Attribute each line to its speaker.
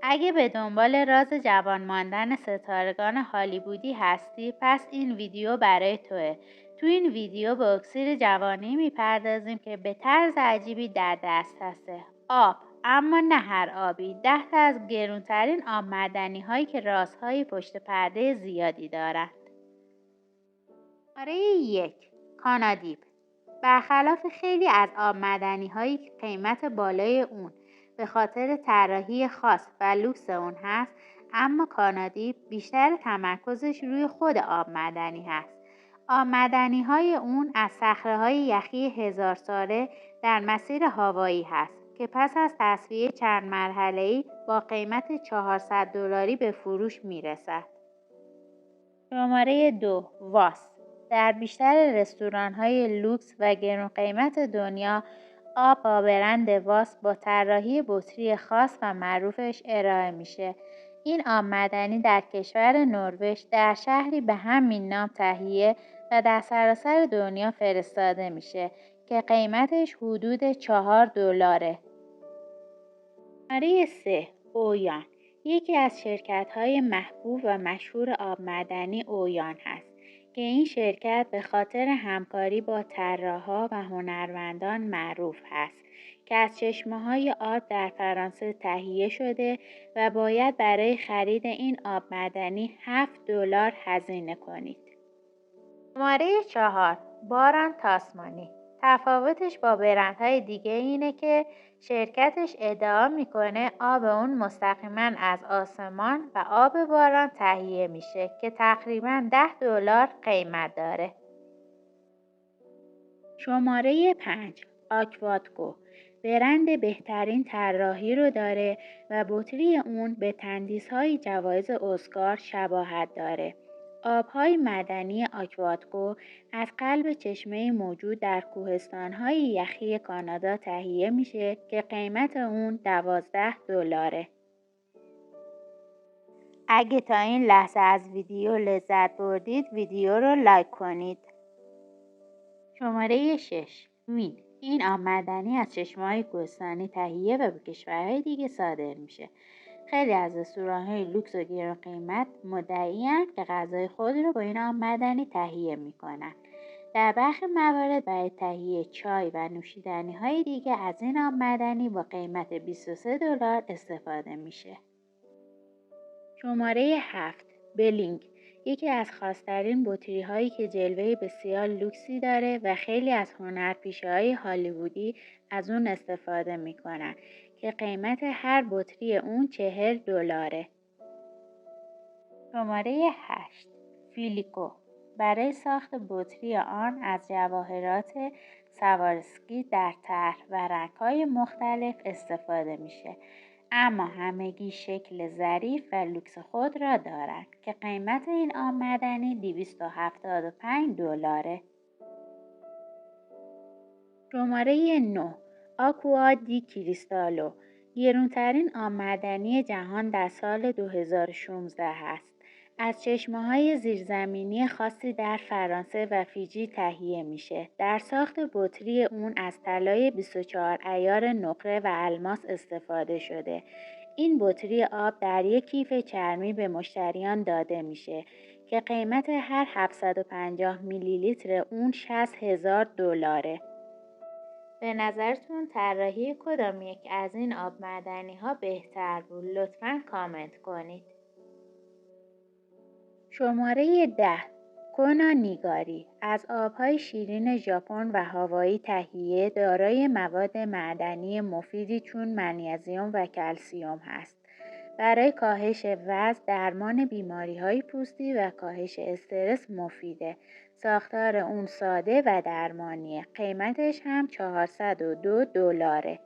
Speaker 1: اگه به دنبال راز جوان ماندن ستارگان هالیوودی هستی، پس این ویدیو برای توه. تو این ویدیو به اکسیر جوانی میپردازیم که به طرز عجیبی در دست هسته. آب، اما نه هر آبی. 10 تا از گرونترین آب معدنی هایی که رازهای پشت پرده زیادی دارند. شماره 1. کانادیپ. برخلاف خیلی از آب معدنی هایی که قیمت بالای اون به خاطر طراحی خاص و لوکس اون هست، اما کانادیپ بیشتر تمرکزش روی خود آب معدنی هست. آب معدنی های اون از صخره های یخی 1000 ساله در مسیر هاوایی هست که پس از تصفیه چند مرحله‌ای با قیمت $400 به فروش میرسد. شماره 2. واس. در بیشتر رستوران‌های لوکس و گران قیمت دنیا، آب با برند واس با طراحی بطری خاص و معروفش ارائه میشه. این آب معدنی در کشور نروژ در شهری به همین نام تهیه و در سراسر دنیا فرستاده میشه که قیمتش حدود $4. شماره 3. اویان. یکی از شرکت‌های محبوب و مشهور آب معدنی اویان هست که این شرکت به خاطر همکاری با طراحا و هنرمندان معروف هست که از چشمه‌های آب در فرانسه تهیه شده و باید برای خرید این آب معدنی $7 هزینه کنید. شماره 4. باران تاسمانی. تفاوتش با برندهای دیگه اینه که شرکتش ادعا میکنه آب اون مستقیما از آسمان و آب باران تهیه میشه که تقریبا $10 قیمت داره. شماره 5. آکوادکو. برند بهترین طراحی رو داره و بطری اون به تندیس‌های جوایز اسکار شباهت داره. آب‌های معدنی آکوادکو از قلب چشمه موجود در کوهستان‌های یخی کانادا تهیه میشه که قیمت اون $12. اگه تا این لحظه از ویدیو لذت بردید، ویدیو رو لایک کنید. شماره 6. وین. این آب معدنی از چشمه‌های کوهستانی تهیه و به کشورهای دیگه صادر میشه. خیلی از رستوران‌های لوکس و گران قیمت مدعی‌اند که غذای خود رو با این آب معدنی تهیه میکنن. در برخی موارد برای تهیه چای و نوشیدنی‌های دیگه از این آب معدنی با قیمت $23 استفاده میشه. شماره 7. بلینگ. یکی از خاص‌ترین بطری هایی که جلوه بسیار لوکسی داره و خیلی از هنرپیشه‌های هالیوودی از اون استفاده میکنن که قیمت هر بطری اون $40. شماره 8. فیلیکو. برای ساخت بطری آن از جواهرات سوارسکی در طرح و رنگ‌های مختلف استفاده میشه، اما همگی شکل ظریف و لوکس خود را دارند که قیمت این آب معدنی $275. شماره 9. آکوا دی کریستالو. گرانترین آب معدنی جهان در سال 2016 است. از چشمه‌های زیرزمینی خاصی در فرانسه و فیجی تهیه میشه. در ساخت بطری اون از طلای 24 عیار نقره و الماس استفاده شده. این بطری آب در یک کیف چرمی به مشتریان داده میشه که قیمت هر 750 میلی لیتر اون $60,000. به نظرتون طراحی کدام یک از این آب معدنی ها بهتر بود؟ لطفاً کامنت کنید. شماره 10. کونا نیگاری. از آبهای شیرین ژاپن و هاوایی تهیه، دارای مواد معدنی مفیدی چون منیزیم و کلسیم هست. برای کاهش وزن، درمان بیماری‌های پوستی و کاهش استرس مفیده. ساختار اون ساده و درمانیه. قیمتش هم $402.